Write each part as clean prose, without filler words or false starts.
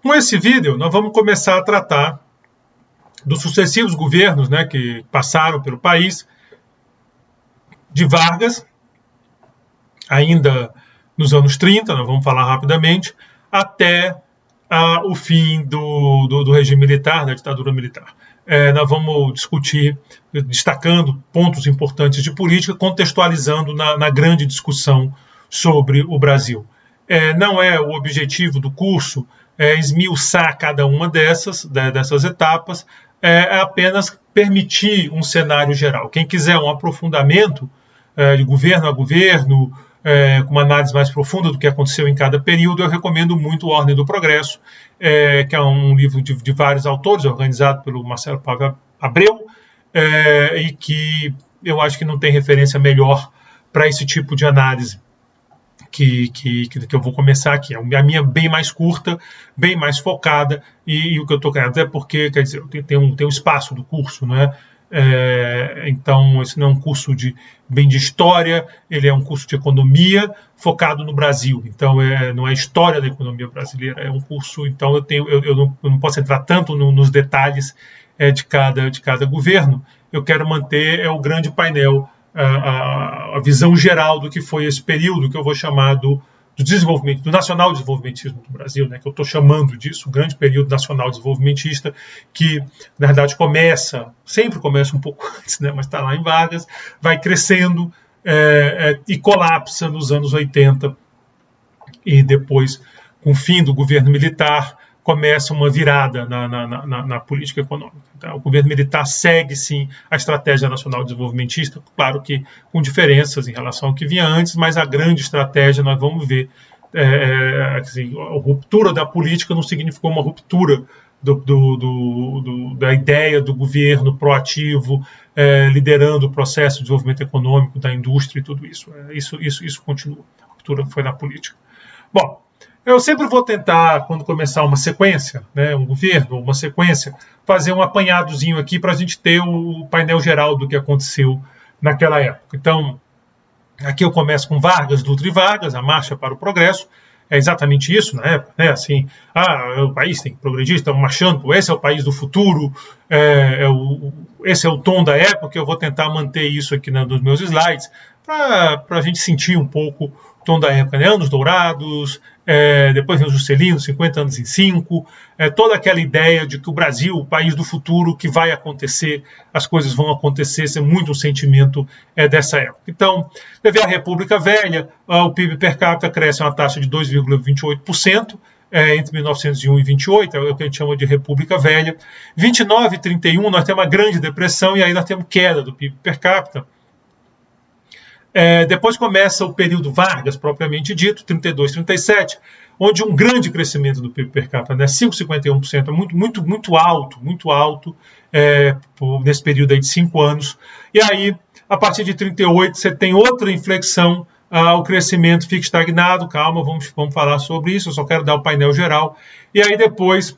Com esse vídeo, nós vamos começar a tratar dos sucessivos governos, né, que passaram pelo país, de Vargas, ainda nos anos 30, nós vamos falar rapidamente, até o fim do regime militar, da ditadura militar. Nós vamos discutir, destacando pontos importantes de política, contextualizando na grande discussão sobre o Brasil. Não é o objetivo do curso esmiuçar cada uma dessas etapas, é apenas permitir um cenário geral. Quem quiser um aprofundamento de governo a governo, com uma análise mais profunda do que aconteceu em cada período, eu recomendo muito Ordem do Progresso, que é um livro de vários autores, organizado pelo Marcelo Pávio Abreu, e que eu acho que não tem referência melhor para esse tipo de análise que eu vou começar aqui. A minha é bem mais curta, bem mais focada, e o que eu estou querendo é porque, quer dizer, tem um espaço do curso, não é? Então, esse não é um curso de história, ele é um curso de economia focado no Brasil. Então, não é história da economia brasileira, é um curso. Então, eu não posso entrar tanto nos detalhes de cada governo. Eu quero manter o grande painel, a visão geral do que foi esse período que eu vou chamar do desenvolvimento, do nacional desenvolvimentismo do Brasil, né, que eu estou chamando disso, o grande período nacional desenvolvimentista, que na verdade sempre começa um pouco antes, né, mas está lá em Vargas, vai crescendo e colapsa nos anos 80, e depois, com o fim do governo militar, começa uma virada na política econômica. Então, o governo militar segue, sim, a estratégia nacional desenvolvimentista, claro que com diferenças em relação ao que vinha antes, mas a grande estratégia, nós vamos ver, assim, a ruptura da política não significou uma ruptura da ideia do governo proativo, liderando o processo de desenvolvimento econômico, da indústria e tudo isso. Isso continua. A ruptura foi na política. Bom, eu sempre vou tentar, quando começar uma sequência, né, um governo, uma sequência, fazer um apanhadozinho aqui para a gente ter o painel geral do que aconteceu naquela época. Então, aqui eu começo com Vargas, Dutra e Vargas, a marcha para o progresso. É exatamente isso na época, né? Assim, o país tem que progredir, estamos marchando, esse é o país do futuro, esse é o tom da época. Eu vou tentar manter isso aqui nos meus slides, para a gente sentir um pouco o tom da época, né? Anos dourados, depois vem o Juscelino, 50 anos em 5, toda aquela ideia de que o Brasil, o país do futuro, que vai acontecer, as coisas vão acontecer, isso é muito um sentimento dessa época. Então, teve a República Velha, o PIB per capita cresce a uma taxa de 2,28%, entre 1901 e 28, é o que a gente chama de República Velha. 29 e 31, nós temos uma grande depressão, e aí nós temos queda do PIB per capita. Depois começa o período Vargas, propriamente dito, 32, 37, onde um grande crescimento do PIB per capita, né, 5,51%, é muito alto nesse período aí de 5 anos. E aí, a partir de 38, você tem outra inflexão, o crescimento fica estagnado. Calma, vamos falar sobre isso, eu só quero dar o painel geral. E aí depois,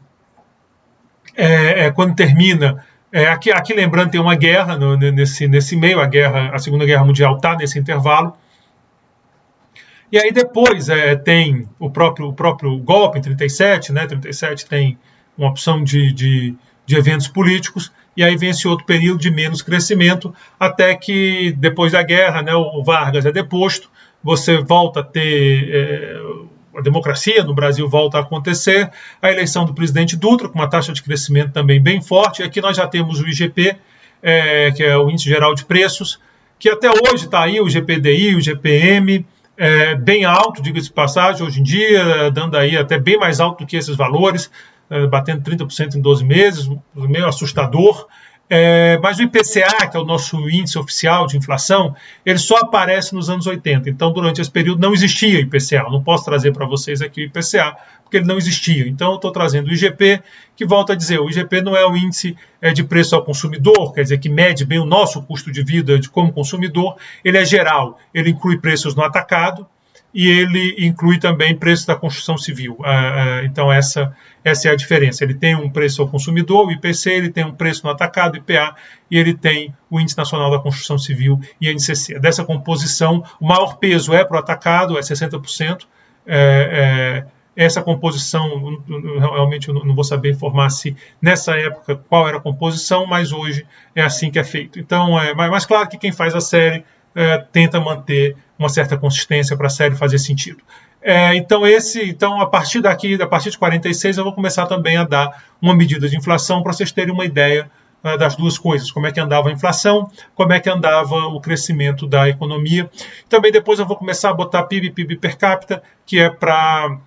quando termina... Aqui lembrando, tem uma guerra nesse meio, a Segunda Guerra Mundial está nesse intervalo. E aí depois tem o próprio golpe em 37, né? 37 tem uma opção de eventos políticos, e aí vem esse outro período de menos crescimento, até que depois da guerra, né, o Vargas é deposto, você volta a ter... a democracia no Brasil volta a acontecer, a eleição do presidente Dutra, com uma taxa de crescimento também bem forte. E aqui nós já temos o IGP, que é o Índice Geral de Preços, que até hoje está aí, o GPDI, o GPM, bem alto, diga-se de passagem, hoje em dia, dando aí até bem mais alto do que esses valores, batendo 30% em 12 meses, meio assustador. Mas o IPCA, que é o nosso índice oficial de inflação, ele só aparece nos anos 80. Então, durante esse período não existia IPCA. Eu não posso trazer para vocês aqui o IPCA, porque ele não existia. Então, eu estou trazendo o IGP, que volta a dizer, o IGP não é o índice de preço ao consumidor, quer dizer, que mede bem o nosso custo de vida como consumidor. Ele é geral, ele inclui preços no atacado, e ele inclui também preços da construção civil. Então, essa é a diferença. Ele tem um preço ao consumidor, o IPC, ele tem um preço no atacado, o IPA, e ele tem o Índice Nacional da Construção Civil, INCC. Dessa composição, o maior peso é para o atacado, é 60%, essa composição, realmente eu não vou saber informar se nessa época qual era a composição, mas hoje é assim que é feito. Então, mas claro que quem faz a série tenta manter uma certa consistência para a série fazer sentido. Então, a partir de 46, eu vou começar também a dar uma medida de inflação para vocês terem uma ideia das duas coisas, como é que andava a inflação, como é que andava o crescimento da economia. Também depois eu vou começar a botar PIB per capita, que é para...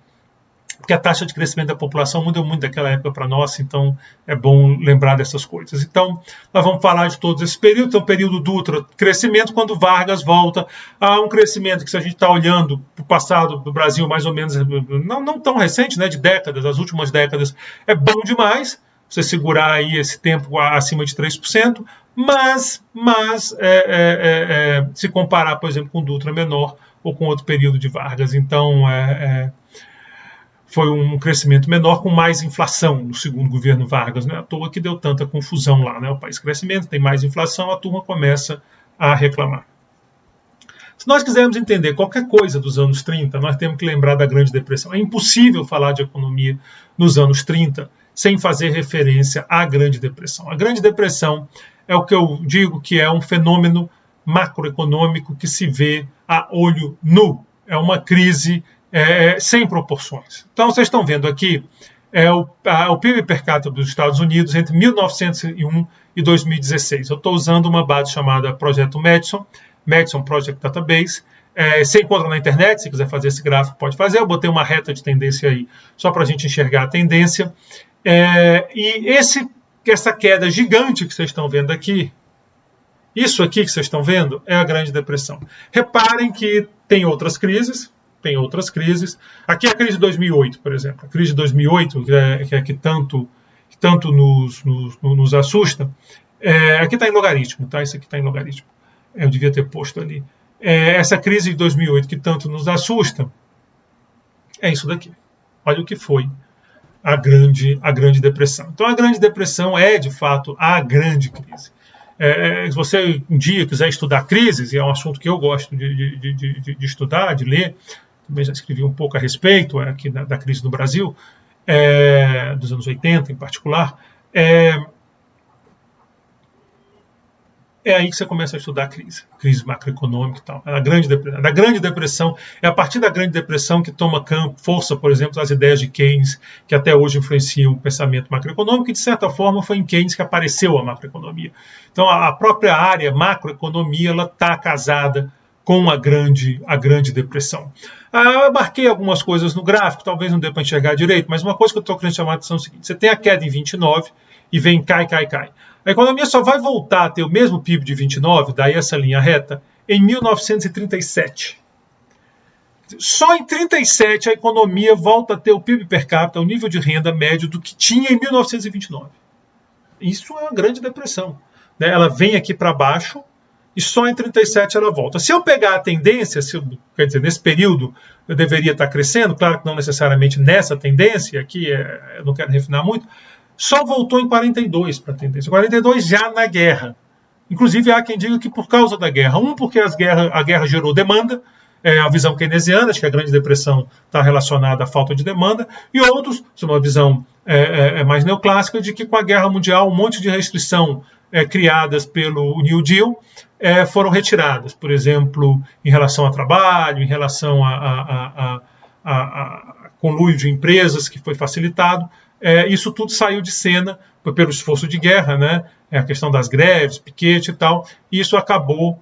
porque a taxa de crescimento da população muda muito daquela época para nós, então é bom lembrar dessas coisas. Então, nós vamos falar de todos esses períodos. Então, o período do crescimento, quando Vargas volta a um crescimento que, se a gente está olhando para o passado do Brasil, mais ou menos, não tão recente, né, de décadas, as últimas décadas, é bom demais você segurar aí esse tempo acima de 3%, mas se comparar, por exemplo, com o Dutra menor ou com outro período de Vargas. Então, foi um crescimento menor com mais inflação no segundo governo Vargas. Não é à toa que deu tanta confusão lá, né? O país crescimento, tem mais inflação, a turma começa a reclamar. Se nós quisermos entender qualquer coisa dos anos 30, nós temos que lembrar da Grande Depressão. É impossível falar de economia nos anos 30 sem fazer referência à Grande Depressão. A Grande Depressão é o que eu digo que é um fenômeno macroeconômico que se vê a olho nu. É uma crise sem proporções. Então, vocês estão vendo aqui o PIB per capita dos Estados Unidos entre 1901 e 2016. Eu estou usando uma base chamada Projeto Madison Project Database. Você encontra na internet, se quiser fazer esse gráfico, pode fazer. Eu botei uma reta de tendência aí, só para a gente enxergar a tendência. E essa queda gigante que vocês estão vendo aqui, isso aqui que vocês estão vendo, é a Grande Depressão. Reparem que tem outras crises. Aqui é a crise de 2008, por exemplo. A crise de 2008, que tanto nos assusta, aqui está em logaritmo, tá? Isso aqui está em logaritmo. Eu devia ter posto ali. Essa crise de 2008 que tanto nos assusta, é isso daqui. Olha o que foi a Grande Depressão. Então, a Grande Depressão é, de fato, a grande crise. Se você um dia quiser estudar crises, e é um assunto que eu gosto de estudar, de ler, também já escrevi um pouco a respeito aqui da crise do Brasil, dos anos 80 em particular, é aí que você começa a estudar a crise macroeconômica e tal. A Grande Depressão é a partir da Grande Depressão que toma força, por exemplo, as ideias de Keynes, que até hoje influenciam o pensamento macroeconômico, e de certa forma foi em Keynes que apareceu a macroeconomia. Então a própria área macroeconomia está casada com a grande Depressão. Eu marquei algumas coisas no gráfico, talvez não dê para enxergar direito, mas uma coisa que eu estou querendo chamar a atenção é o seguinte: você tem a queda em 29 e vem cai. A economia só vai voltar a ter o mesmo PIB de 29, daí essa linha reta, em 1937. Só em 37 a economia volta a ter o PIB per capita, o nível de renda médio do que tinha em 1929. Isso é uma Grande Depressão. Ela vem aqui para baixo e só em 37 ela volta. Se eu pegar a tendência, quer dizer, nesse período eu deveria estar crescendo, claro que não necessariamente nessa tendência, aqui eu não quero refinar muito, só voltou em 42 para a tendência. 42 já na guerra. Inclusive há quem diga que por causa da guerra. Porque a guerra gerou demanda, a visão keynesiana, de que a Grande Depressão está relacionada à falta de demanda, e outros, uma visão mais neoclássica, de que com a Guerra Mundial um monte de restrição criadas pelo New Deal foram retiradas. Por exemplo, em relação a trabalho, em relação a conluio de empresas que foi facilitado. Isso tudo saiu de cena pelo esforço de guerra, né? A questão das greves, piquete e tal, e isso acabou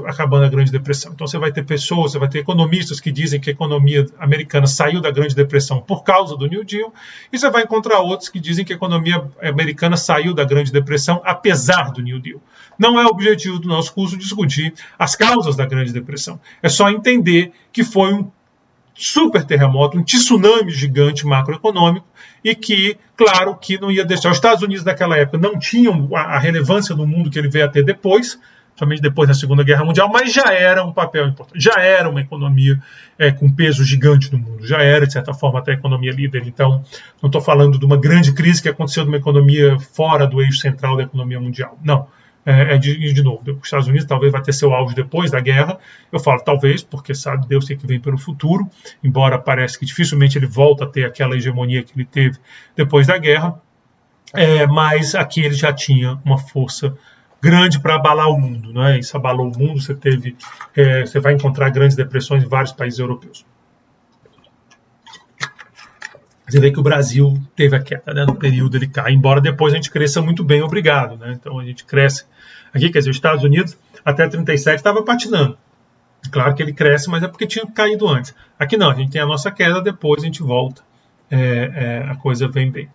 acabando a Grande Depressão. Então você vai ter pessoas, você vai ter economistas que dizem que a economia americana saiu da Grande Depressão por causa do New Deal, e você vai encontrar outros que dizem que a economia americana saiu da Grande Depressão apesar do New Deal. Não é o objetivo do nosso curso discutir as causas da Grande Depressão. É só entender que foi um super terremoto, um tsunami gigante macroeconômico, e que, claro, que não ia deixar. Os Estados Unidos naquela época não tinham a relevância no mundo que ele veio a ter depois, somente depois da Segunda Guerra Mundial, mas já era um papel importante, já era uma economia com peso gigante no mundo, já era, de certa forma, até a economia líder. Então, não estou falando de uma grande crise que aconteceu numa economia fora do eixo central da economia mundial. Não. de novo, os Estados Unidos talvez vai ter seu auge depois da guerra. Eu falo talvez, porque sabe Deus o que vem pelo futuro, embora pareça que dificilmente ele volta a ter aquela hegemonia que ele teve depois da guerra, mas aqui ele já tinha uma força grande para abalar o mundo, né? Isso abalou o mundo, você vai encontrar grandes depressões em vários países europeus. Você vê que o Brasil teve a queda, né, no período ele cai, embora depois a gente cresça muito bem, obrigado. Né? Então a gente cresce aqui, quer dizer, os Estados Unidos até 37 estava patinando. Claro que ele cresce, mas é porque tinha caído antes. Aqui não, a gente tem a nossa queda, depois a gente volta. A coisa vem bem.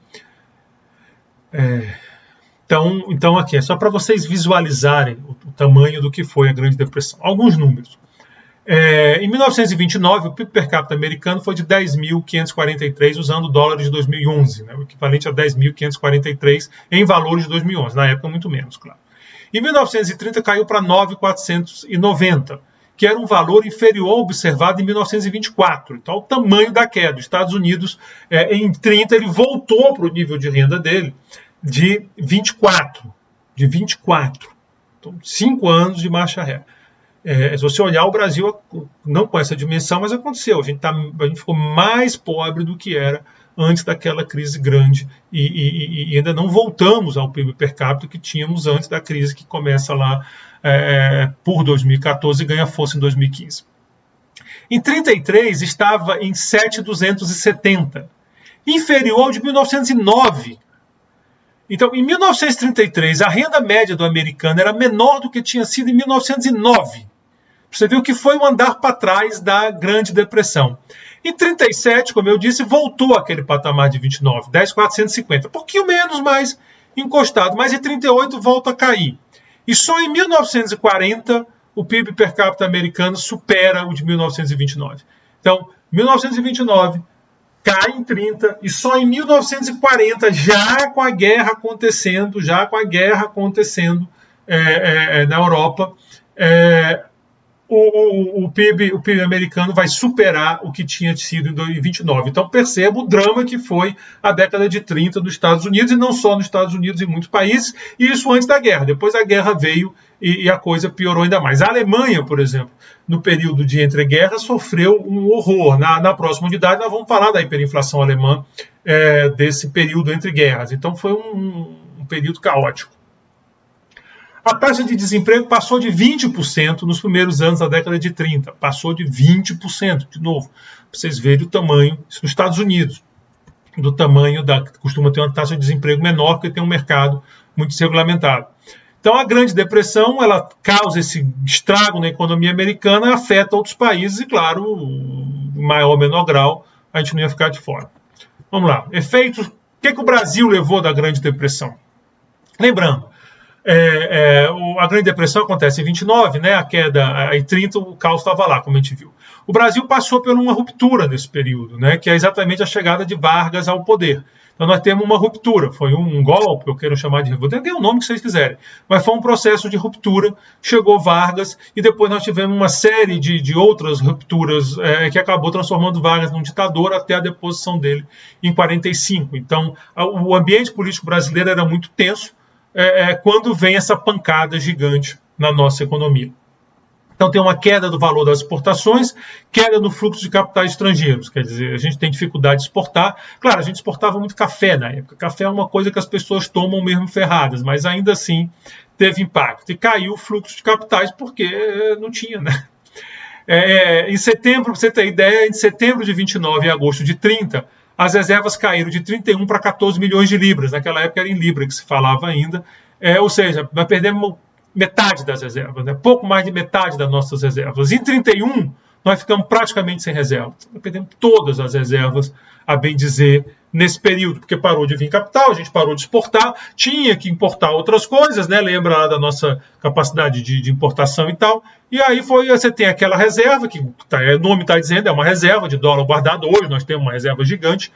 Então aqui é só para vocês visualizarem o tamanho do que foi a Grande Depressão. Alguns números. Em 1929, o PIB per capita americano foi de 10.543, usando dólares de 2011, né, o equivalente a 10.543 em valores de 2011, na época muito menos, claro. Em 1930 caiu para 9.490, que era um valor inferior ao observado em 1924. Então, o tamanho da queda. Os Estados Unidos, em 30, ele voltou para o nível de renda dele de 24. Então, 5 anos de marcha ré. Se você olhar o Brasil, não com essa dimensão, mas aconteceu. A gente ficou mais pobre do que era antes daquela crise grande e ainda não voltamos ao PIB per capita que tínhamos antes da crise, que começa lá por 2014 e ganha força em 2015. Em 33 estava em 7.270, inferior ao de 1909. Então, em 1933, a renda média do americano era menor do que tinha sido em 1909. Você viu que foi um andar para trás da Grande Depressão. Em 37, como eu disse, voltou àquele patamar de 29, 10.450, pouquinho menos, mais encostado. Mas em 38 volta a cair. E só em 1940 o PIB per capita americano supera o de 1929. Então, 1929 cai em 30 e só em 1940, já com a guerra acontecendo na Europa, o PIB americano vai superar o que tinha sido em 2029. Então perceba o drama que foi a década de 30 dos Estados Unidos, e não só nos Estados Unidos, em muitos países, e isso antes da guerra. Depois a guerra veio e a coisa piorou ainda mais. A Alemanha, por exemplo, no período de entreguerras, sofreu um horror. Na próxima unidade nós vamos falar da hiperinflação alemã, desse período entre guerras. Então foi um período caótico. A taxa de desemprego passou de 20% nos primeiros anos da década de 30. Passou de 20%, de novo. Para vocês verem o tamanho, isso nos Estados Unidos, do tamanho costuma ter uma taxa de desemprego menor, porque tem um mercado muito desregulamentado. Então a Grande Depressão, ela causa esse estrago na economia americana, afeta outros países e, claro, em maior ou menor grau, a gente não ia ficar de fora. Vamos lá. Efeitos. O que o Brasil levou da Grande Depressão? Lembrando, a Grande Depressão acontece em 29, né? A queda em 30, o caos estava lá, como a gente viu. O Brasil passou por uma ruptura nesse período, né? Que é exatamente a chegada de Vargas ao poder. Então nós temos uma ruptura, foi um golpe, eu quero chamar de revolução, tem o nome que vocês quiserem, mas foi um processo de ruptura, chegou Vargas e depois nós tivemos uma série de outras rupturas que acabou transformando Vargas num ditador até a deposição dele em 45. Então o ambiente político brasileiro era muito tenso quando vem essa pancada gigante na nossa economia. Então tem uma queda do valor das exportações, queda no fluxo de capitais estrangeiros, quer dizer, a gente tem dificuldade de exportar. Claro, a gente exportava muito café na época, café é uma coisa que as pessoas tomam mesmo ferradas, mas ainda assim teve impacto. E caiu o fluxo de capitais porque não tinha, né? Em setembro, para você ter ideia, em setembro de 29 e agosto de 30, as reservas caíram de 31 para 14 milhões de libras, naquela época era em libra que se falava ainda, ou seja, nós perdemos metade das reservas, né? Pouco mais de metade das nossas reservas. Em 31, nós ficamos praticamente sem reservas. Nós perdemos todas as reservas, a bem dizer, nesse período, porque parou de vir capital, a gente parou de exportar, tinha que importar outras coisas, né? Lembra lá da nossa capacidade de importação e tal. E aí você tem aquela reserva, que o nome está dizendo, é uma reserva de dólar guardado. Hoje nós temos uma reserva gigante,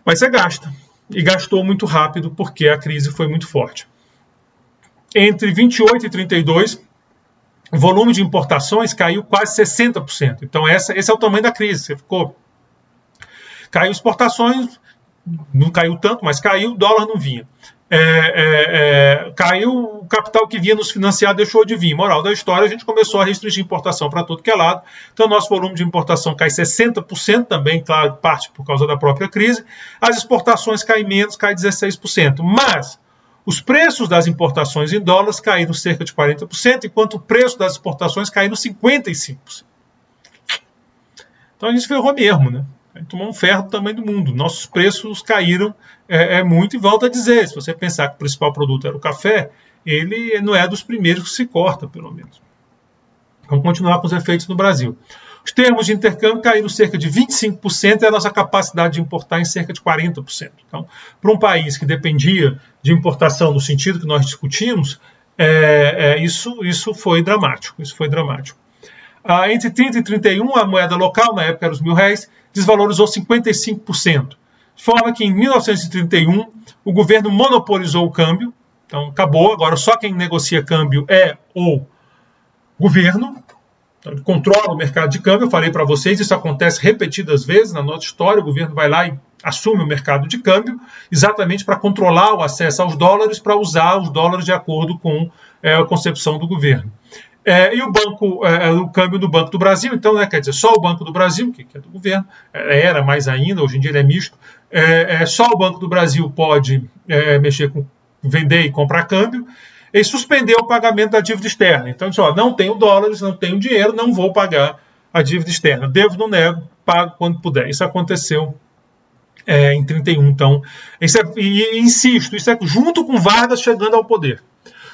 mas você gasta. E gastou muito rápido, porque a crise foi muito forte. Entre 28 e 32, o volume de importações caiu quase 60%. Então, esse é o tamanho da crise. Caiu exportações, não caiu tanto, mas caiu, o dólar não vinha. Caiu o capital que vinha nos financiar, deixou de vir. Moral da história, a gente começou a restringir importação para todo que é lado. Então, nosso volume de importação cai 60%, também, claro, parte por causa da própria crise. As exportações caem menos, cai 16%. Mas os preços das importações em dólares caíram cerca de 40%, enquanto o preço das exportações caíram 55%. Então, a gente ferrou mesmo, né? A gente tomou um ferro do tamanho do mundo. Nossos preços caíram muito, e volto a dizer, se você pensar que o principal produto era o café, ele não é dos primeiros que se corta, pelo menos. Vamos continuar com os efeitos no Brasil. Os termos de intercâmbio caíram cerca de 25% e a nossa capacidade de importar em cerca de 40%. Então, para um país que dependia de importação no sentido que nós discutimos, isso foi dramático. Isso foi dramático. Entre 30 e 31, a moeda local, na época era os R$1.000, desvalorizou 55%. De forma que em 1931 o governo monopolizou o câmbio, então acabou, agora só quem negocia câmbio é o governo, então, ele controla o mercado de câmbio. Eu falei para vocês, isso acontece repetidas vezes na nossa história, o governo vai lá e assume o mercado de câmbio, exatamente para controlar o acesso aos dólares, para usar os dólares de acordo com a concepção do governo. E o banco, o câmbio do Banco do Brasil, então, quer dizer, só o Banco do Brasil, que é do governo, era mais ainda, hoje em dia ele é misto, só o Banco do Brasil pode mexer com vender e comprar câmbio, e suspendeu o pagamento da dívida externa. Então, disse, não tenho dólares, não tenho dinheiro, não vou pagar a dívida externa. Devo, não nego, pago quando puder. Isso aconteceu em 31, então. Insisto, isso é junto com Vargas chegando ao poder.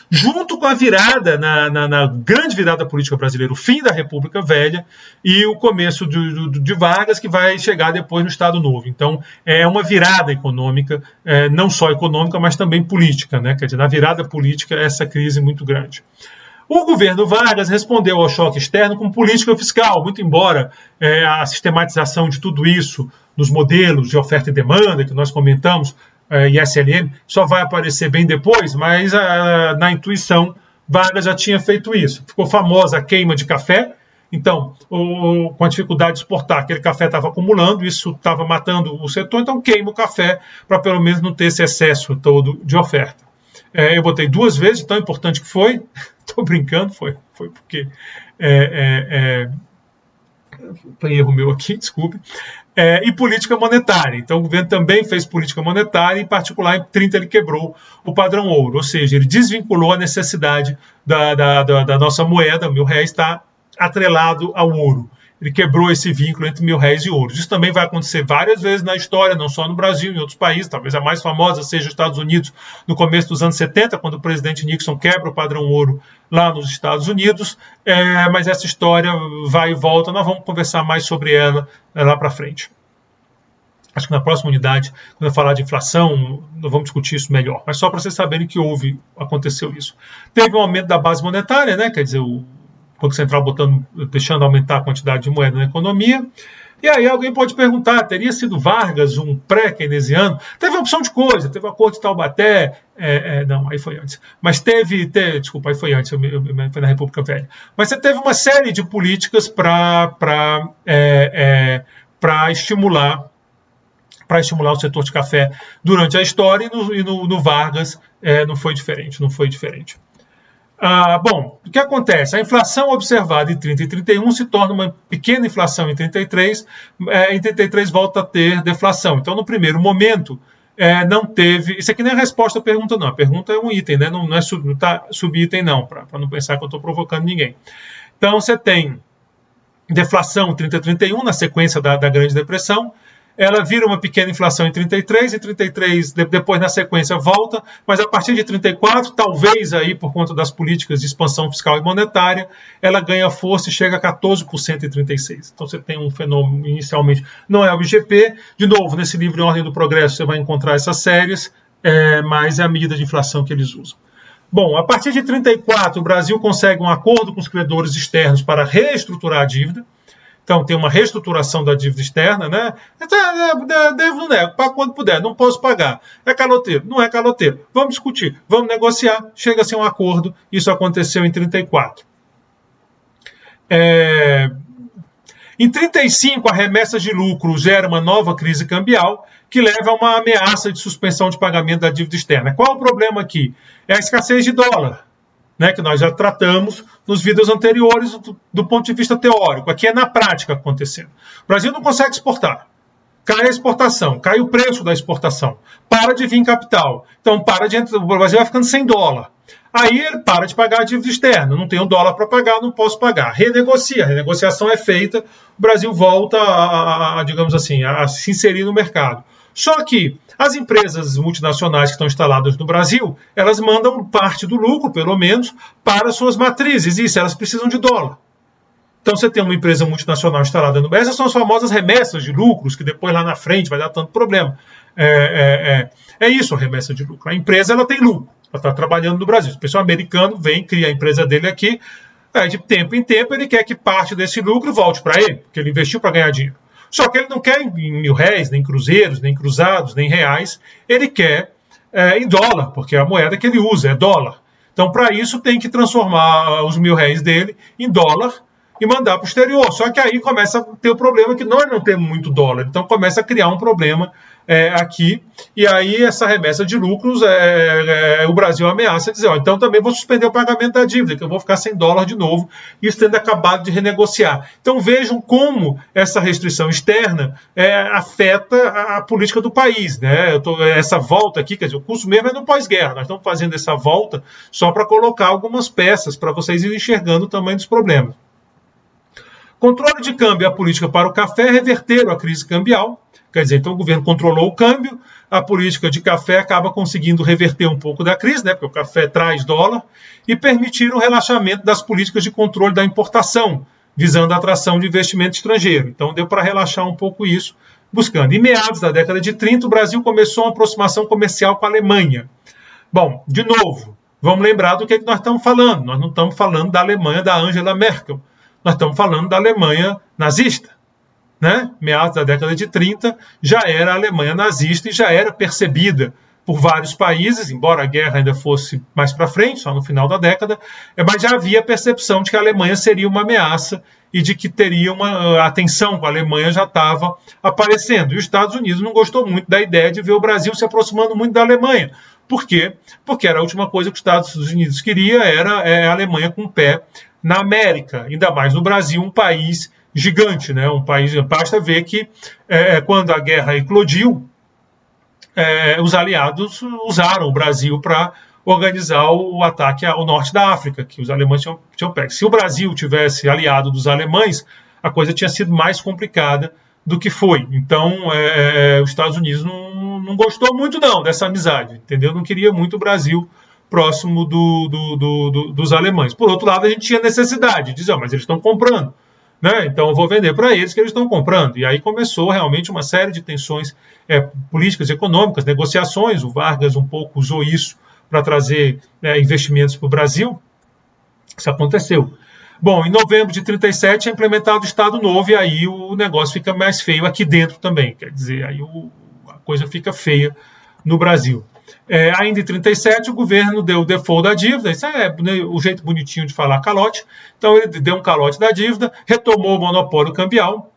Junto com a virada, na grande virada política brasileira, o fim da República Velha e o começo de Vargas, que vai chegar depois no Estado Novo. Então, é uma virada econômica, não só econômica, mas também política, né? Quer dizer, na virada política, essa crise muito grande. O governo Vargas respondeu ao choque externo com política fiscal, muito embora a sistematização de tudo isso nos modelos de oferta e demanda, que nós comentamos, e SLM, só vai aparecer bem depois, mas na intuição, Vargas já tinha feito isso. Ficou famosa a queima de café, então, com a dificuldade de exportar, aquele café estava acumulando, isso estava matando o setor, então queima o café para pelo menos não ter esse excesso todo de oferta. Eu botei 2 vezes, tão importante que foi, estou brincando, foi porque foi erro meu aqui, desculpe. E política monetária. Então, o governo também fez política monetária, em particular, em 30 ele quebrou o padrão ouro, ou seja, ele desvinculou a necessidade da nossa moeda, R$1.000, estar atrelado ao ouro. Ele quebrou esse vínculo entre R$1.000 e ouro. Isso também vai acontecer várias vezes na história, não só no Brasil, em outros países. Talvez a mais famosa seja os Estados Unidos, no começo dos anos 70, quando o presidente Nixon quebra o padrão ouro lá nos Estados Unidos. Mas essa história vai e volta. Nós vamos conversar mais sobre ela lá para frente. Acho que na próxima unidade, quando eu falar de inflação, nós vamos discutir isso melhor. Mas só para vocês saberem que aconteceu isso. Teve um aumento da base monetária, né? Quer dizer, o Banco Central deixando aumentar a quantidade de moeda na economia. E aí alguém pode perguntar, teria sido Vargas um pré-keynesiano? Teve uma opção de coisa, teve o Acordo de Taubaté, não, aí foi antes. Mas desculpa, aí foi antes, foi na República Velha. Mas você teve uma série de políticas para estimular o setor de café durante a história, e no Vargas não foi diferente. Bom, o que acontece? A inflação observada em 30 e 31 se torna uma pequena inflação em 33, em 33 volta a ter deflação. Então, no primeiro momento, não teve... Isso aqui não é a resposta à pergunta, não. A pergunta é um item, né? Não é subitem, não, para não pensar que eu estou provocando ninguém. Então, você tem deflação em 30 e 31, na sequência da Grande Depressão. Ela vira uma pequena inflação em 33, e 33 depois na sequência volta, mas a partir de 34, talvez aí por conta das políticas de expansão fiscal e monetária, ela ganha força e chega a 14% em 36. Então você tem um fenômeno inicialmente, não é o IGP, de novo, nesse livro Em Ordem do Progresso você vai encontrar essas séries, mas é a medida de inflação que eles usam. Bom, a partir de 34 o Brasil consegue um acordo com os credores externos para reestruturar a dívida. Então, tem uma reestruturação da dívida externa, né? Devo, não nego, pago quando puder, não posso pagar. É caloteiro? Não é caloteiro. Vamos discutir, vamos negociar, chega-se a um acordo. Isso aconteceu em 34. Em 1935, a remessa de lucro gera uma nova crise cambial que leva a uma ameaça de suspensão de pagamento da dívida externa. Qual o problema aqui? É a escassez de dólar, né, que nós já tratamos nos vídeos anteriores do ponto de vista teórico. Aqui é na prática acontecendo. O Brasil não consegue exportar. Cai a exportação, cai o preço da exportação, para de vir capital. Então, o Brasil vai ficando sem dólar. Aí ele para de pagar a dívida externa. Não tenho dólar para pagar, não posso pagar. Renegocia. A renegociação é feita, o Brasil volta digamos assim, a se inserir no mercado. Só que as empresas multinacionais que estão instaladas no Brasil, elas mandam parte do lucro, pelo menos, para suas matrizes. Isso, elas precisam de dólar. Então você tem uma empresa multinacional instalada no Brasil, essas são as famosas remessas de lucros, que depois lá na frente vai dar tanto problema. É isso a remessa de lucro. A empresa ela tem lucro, ela está trabalhando no Brasil. O pessoal americano vem, cria a empresa dele aqui, de tempo em tempo ele quer que parte desse lucro volte para ele, porque ele investiu para ganhar dinheiro. Só que ele não quer em mil-réis, nem cruzeiros, nem cruzados, nem reais, ele quer em dólar, porque a moeda que ele usa é dólar. Então para isso tem que transformar os mil-réis dele em dólar, e mandar para o exterior. Só que aí começa a ter o problema que nós não temos muito dólar. Então começa a criar um problema aqui. E aí essa remessa de lucros, o Brasil ameaça dizer, então também vou suspender o pagamento da dívida, que eu vou ficar sem dólar de novo, isso tendo acabado de renegociar. Então vejam como essa restrição externa afeta a política do país. Né? Essa volta aqui, quer dizer, o curso mesmo é no pós-guerra. Nós estamos fazendo essa volta só para colocar algumas peças, para vocês irem enxergando o tamanho dos problemas. Controle de câmbio e a política para o café reverteram a crise cambial. Quer dizer, então o governo controlou o câmbio, a política de café acaba conseguindo reverter um pouco da crise, né, porque o café traz dólar, e permitiram o relaxamento das políticas de controle da importação, visando a atração de investimento estrangeiro. Então deu para relaxar um pouco isso, buscando. Em meados da década de 30, o Brasil começou uma aproximação comercial com a Alemanha. Bom, de novo, vamos lembrar do que nós estamos falando. Nós não estamos falando da Alemanha da Angela Merkel. Nós estamos falando da Alemanha nazista. Né? Meados da década de 30, já era a Alemanha nazista e já era percebida por vários países, embora a guerra ainda fosse mais para frente, só no final da década, mas já havia a percepção de que a Alemanha seria uma ameaça e de que teria a tensão com a Alemanha já estava aparecendo. E os Estados Unidos não gostou muito da ideia de ver o Brasil se aproximando muito da Alemanha. Por quê? Porque era a última coisa que os Estados Unidos queria, era a Alemanha com o pé na América, ainda mais no Brasil, um país gigante, né? Um país, basta ver que quando a guerra eclodiu, os aliados usaram o Brasil para organizar o ataque ao norte da África, que os alemães tinham pego. Se o Brasil tivesse aliado dos alemães, a coisa tinha sido mais complicada do que foi. Então, os Estados Unidos não gostou muito não dessa amizade, entendeu? Não queria muito o Brasil próximo dos alemães. Por outro lado, a gente tinha necessidade de dizer, mas eles estão comprando, né? Então eu vou vender para eles que eles estão comprando. E aí começou realmente uma série de tensões políticas, econômicas, negociações. O Vargas um pouco usou isso para trazer investimentos para o Brasil. Isso aconteceu. Bom, em novembro de 1937 é implementado o Estado Novo e aí o negócio fica mais feio aqui dentro também. Quer dizer, aí a coisa fica feia no Brasil. Ainda em 1937, o governo deu o default da dívida, isso é o jeito bonitinho de falar calote, então ele deu um calote da dívida, retomou o monopólio cambial,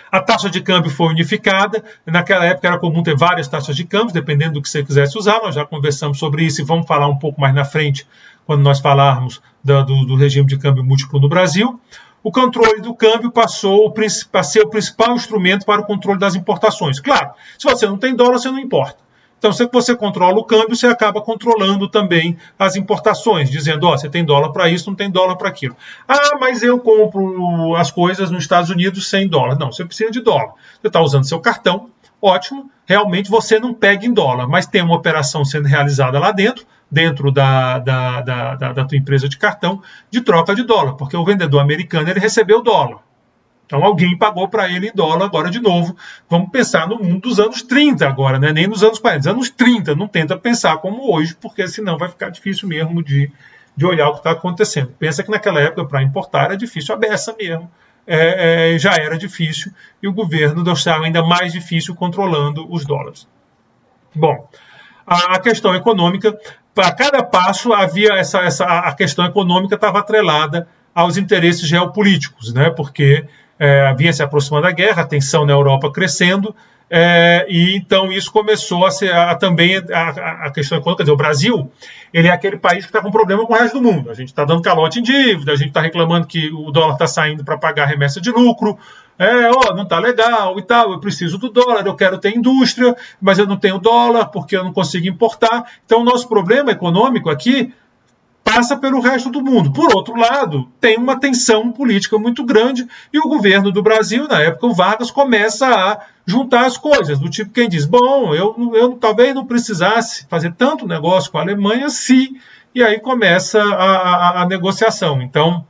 a taxa de câmbio foi unificada, naquela época era comum ter várias taxas de câmbio, dependendo do que você quisesse usar, nós já conversamos sobre isso e vamos falar um pouco mais na frente, quando nós falarmos do regime de câmbio múltiplo no Brasil. O controle do câmbio passou a ser o principal instrumento para o controle das importações. Claro, se você não tem dólar, você não importa. Então, se você controla o câmbio, você acaba controlando também as importações, dizendo, você tem dólar para isso, não tem dólar para aquilo. Ah, mas eu compro as coisas nos Estados Unidos sem dólar. Não, você precisa de dólar. Você está usando seu cartão, ótimo, realmente você não pega em dólar, mas tem uma operação sendo realizada lá dentro da tua empresa de cartão, de troca de dólar, porque o vendedor americano ele recebeu dólar. Então alguém pagou para ele em dólar agora de novo. Vamos pensar no mundo dos anos 30 agora, né? Nem nos anos 40, anos 30. Não tenta pensar como hoje, porque senão vai ficar difícil mesmo de olhar o que está acontecendo. Pensa que naquela época para importar era difícil a beça mesmo. Já era difícil e o governo deixava ainda mais difícil controlando os dólares. Bom, a questão econômica, a cada passo havia a questão econômica estava atrelada aos interesses geopolíticos, né? Porque vinha se aproximando da guerra, a tensão na Europa crescendo, e então isso começou a ser também a questão econômica. Quer dizer, o Brasil, ele é aquele país que está com problema com o resto do mundo. A gente está dando calote em dívida, a gente está reclamando que o dólar está saindo para pagar remessa de lucro, não está legal e tal, eu preciso do dólar, eu quero ter indústria, mas eu não tenho dólar porque eu não consigo importar. Então o nosso problema econômico aqui passa pelo resto do mundo. Por outro lado, tem uma tensão política muito grande e o governo do Brasil, na época o Vargas, começa a juntar as coisas, do tipo quem diz, bom, eu talvez não precisasse fazer tanto negócio com a Alemanha se... E aí começa a negociação. Então,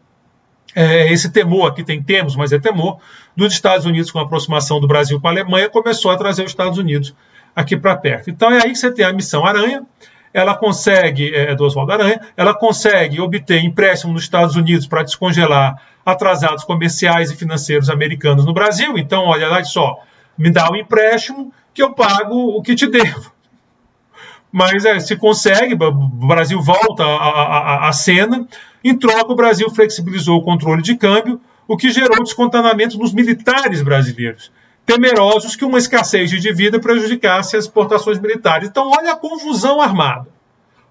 esse temor, aqui tem termos, mas é temor, dos Estados Unidos com a aproximação do Brasil com a Alemanha, começou a trazer os Estados Unidos aqui para perto. Então é aí que você tem a missão Aranha. Ela consegue, do Oswaldo Aranha, ela consegue obter empréstimo nos Estados Unidos para descongelar atrasados comerciais e financeiros americanos no Brasil. Então, olha lá só, me dá o empréstimo que eu pago o que te devo. Mas se consegue, o Brasil volta à cena. Em troca, o Brasil flexibilizou o controle de câmbio, o que gerou descontentamento nos militares brasileiros, temerosos que uma escassez de divisa prejudicasse as exportações militares. Então, olha a confusão armada.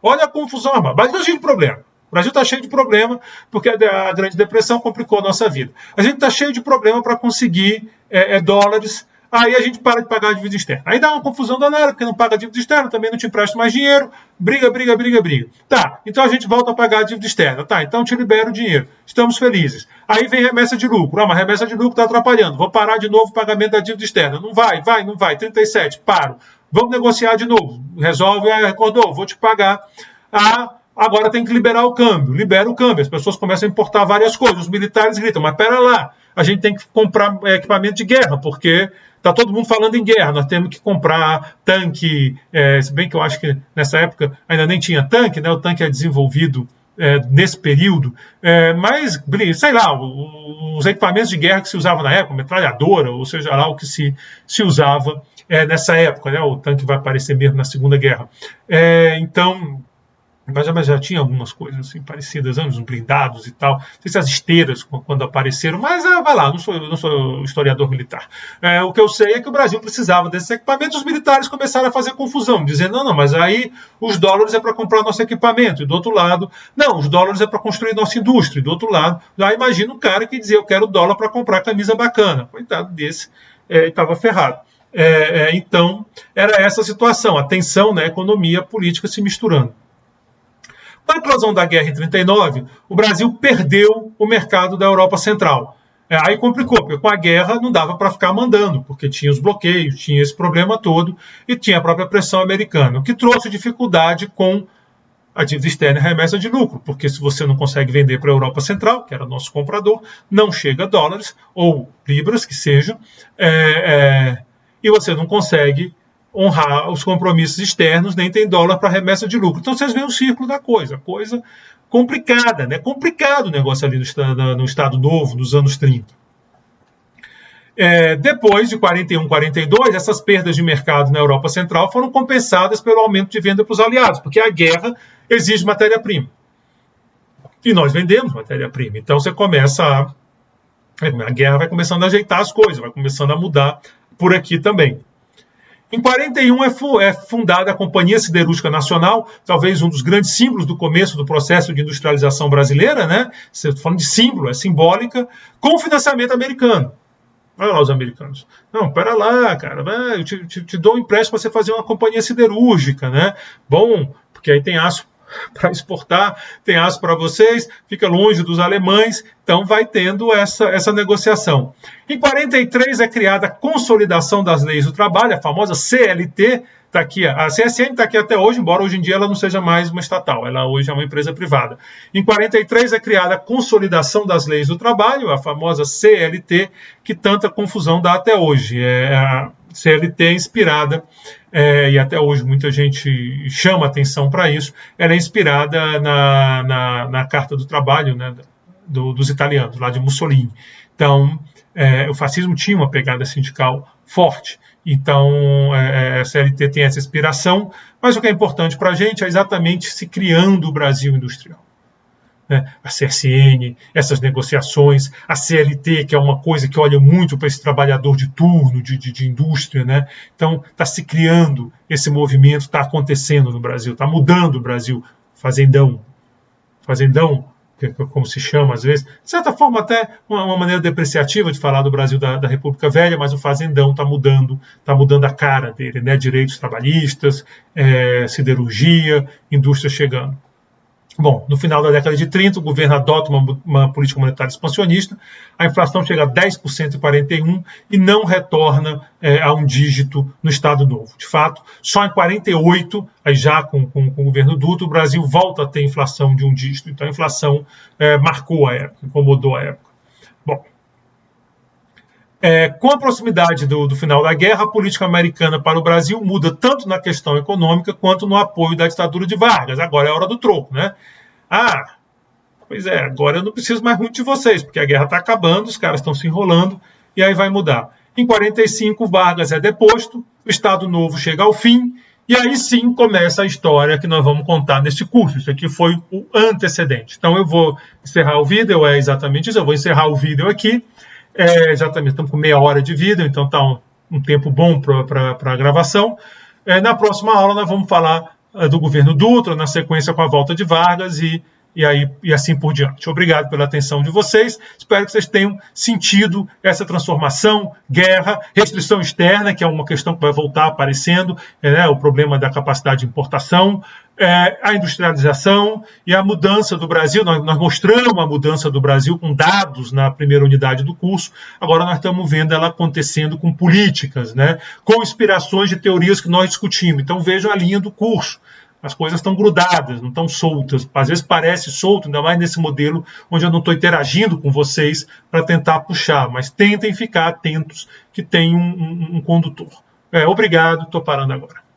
Olha a confusão armada. O Brasil está cheio de problema. O Brasil está cheio de problema porque a Grande Depressão complicou a nossa vida. A gente está cheio de problema para conseguir dólares. Aí a gente para de pagar a dívida externa. Aí dá uma confusão danada, porque não paga a dívida externa, também não te empresta mais dinheiro, briga. Tá, então a gente volta a pagar a dívida externa. Tá, então te libera o dinheiro. Estamos felizes. Aí vem remessa de lucro. Mas remessa de lucro está atrapalhando. Vou parar de novo o pagamento da dívida externa. Não vai. 37, paro. Vamos negociar de novo. Resolve, acordou, vou te pagar. Agora tem que liberar o câmbio. Libera o câmbio. As pessoas começam a importar várias coisas. Os militares gritam, mas pera lá, a gente tem que comprar equipamento de guerra, porque está todo mundo falando em guerra, nós temos que comprar tanque, se bem que eu acho que nessa época ainda nem tinha tanque, né? O tanque é desenvolvido nesse período, mas, sei lá, os equipamentos de guerra que se usavam na época, metralhadora, ou seja lá o que se usava nessa época, né? O tanque vai aparecer mesmo na Segunda Guerra. Então... Mas já tinha algumas coisas assim, parecidas, uns blindados e tal. Não sei se as esteiras, quando apareceram, mas vai lá, não sou historiador militar. O que eu sei é que o Brasil precisava desses equipamentos, os militares começaram a fazer confusão, dizendo, não, mas aí os dólares é para comprar nosso equipamento, e do outro lado, não, os dólares é para construir nossa indústria, e do outro lado, já imagina um cara que dizia, eu quero dólar para comprar camisa bacana. Coitado desse, estava ferrado. Então, era essa a situação, a tensão na economia e a política se misturando. Com a eclosão da guerra em 1939, o Brasil perdeu o mercado da Europa Central. Aí complicou, porque com a guerra não dava para ficar mandando, porque tinha os bloqueios, tinha esse problema todo, e tinha a própria pressão americana, o que trouxe dificuldade com a dívida externa e a remessa de lucro, porque se você não consegue vender para a Europa Central, que era nosso comprador, não chega dólares, ou libras, que sejam, e você não consegue honrar os compromissos externos, nem tem dólar para remessa de lucro. Então vocês veem o círculo da coisa complicada, né? Complicado o negócio ali no Estado Novo, nos anos 30. Depois de 41, 42, essas perdas de mercado na Europa Central foram compensadas pelo aumento de venda para os aliados, porque a guerra exige matéria-prima. E nós vendemos matéria-prima. Então você começa a guerra vai começando a ajeitar as coisas, vai começando a mudar por aqui também. Em 41 é fundada a Companhia Siderúrgica Nacional, talvez um dos grandes símbolos do começo do processo de industrialização brasileira, né? Você está falando de símbolo, é simbólica, com financiamento americano. Olha lá os americanos. Não, pera lá, cara, eu te dou um empréstimo para você fazer uma companhia siderúrgica, né? Bom, porque aí tem aço para exportar, tem aço para vocês, fica longe dos alemães, então vai tendo essa negociação. Em 43 é criada a Consolidação das Leis do Trabalho, a famosa CLT, está aqui, a CSN está aqui até hoje, embora hoje em dia ela não seja mais uma estatal, ela hoje é uma empresa privada. Em 43 é criada a Consolidação das Leis do Trabalho, a famosa CLT, que tanta confusão dá até hoje. A CLT é inspirada, e até hoje muita gente chama atenção para isso, ela é inspirada na Carta do Trabalho, né, dos italianos, lá de Mussolini. Então, o fascismo tinha uma pegada sindical forte, então a CLT tem essa inspiração, mas o que é importante para a gente é exatamente se criando o Brasil industrial. né? A CSN, essas negociações, a CLT, que é uma coisa que olha muito para esse trabalhador de turno, de indústria, né? Então, está se criando esse movimento, está acontecendo no Brasil, está mudando o Brasil. Fazendão, como se chama às vezes, de certa forma até uma maneira depreciativa de falar do Brasil da República Velha, mas o fazendão está mudando a cara dele, né? Direitos trabalhistas, siderurgia, indústria chegando. Bom, no final da década de 30, o governo adota uma política monetária expansionista, a inflação chega a 10% em 41 e não retorna a um dígito no Estado Novo. De fato, só em 48, aí já com o governo Dutra, o Brasil volta a ter inflação de um dígito. Então a inflação marcou a época, incomodou a época. Bom, com a proximidade do final da guerra, a política americana para o Brasil muda tanto na questão econômica quanto no apoio da ditadura de Vargas. Agora é a hora do troco, né? Pois é, agora eu não preciso mais muito de vocês, porque a guerra está acabando, os caras estão se enrolando, e aí vai mudar. Em 45, Vargas é deposto, o Estado Novo chega ao fim, e aí sim começa a história que nós vamos contar neste curso. Isso aqui foi o antecedente. Então eu vou encerrar o vídeo, é exatamente isso, eu vou encerrar o vídeo aqui. Exatamente, estamos com meia hora de vídeo, então está um tempo bom para a gravação. Na próxima aula nós vamos falar do governo Dutra, na sequência com a volta de Vargas e assim por diante. Obrigado pela atenção de vocês, espero que vocês tenham sentido essa transformação, guerra, restrição externa, que é uma questão que vai voltar aparecendo, o problema da capacidade de importação, a industrialização e a mudança do Brasil. Nós mostramos a mudança do Brasil com dados na primeira unidade do curso, agora nós estamos vendo ela acontecendo com políticas, né? Com inspirações de teorias que nós discutimos. Então vejam a linha do curso. As coisas estão grudadas, não estão soltas. Às vezes parece solto, ainda mais nesse modelo onde eu não estou interagindo com vocês para tentar puxar, mas tentem ficar atentos que tem um condutor. Obrigado, estou parando agora.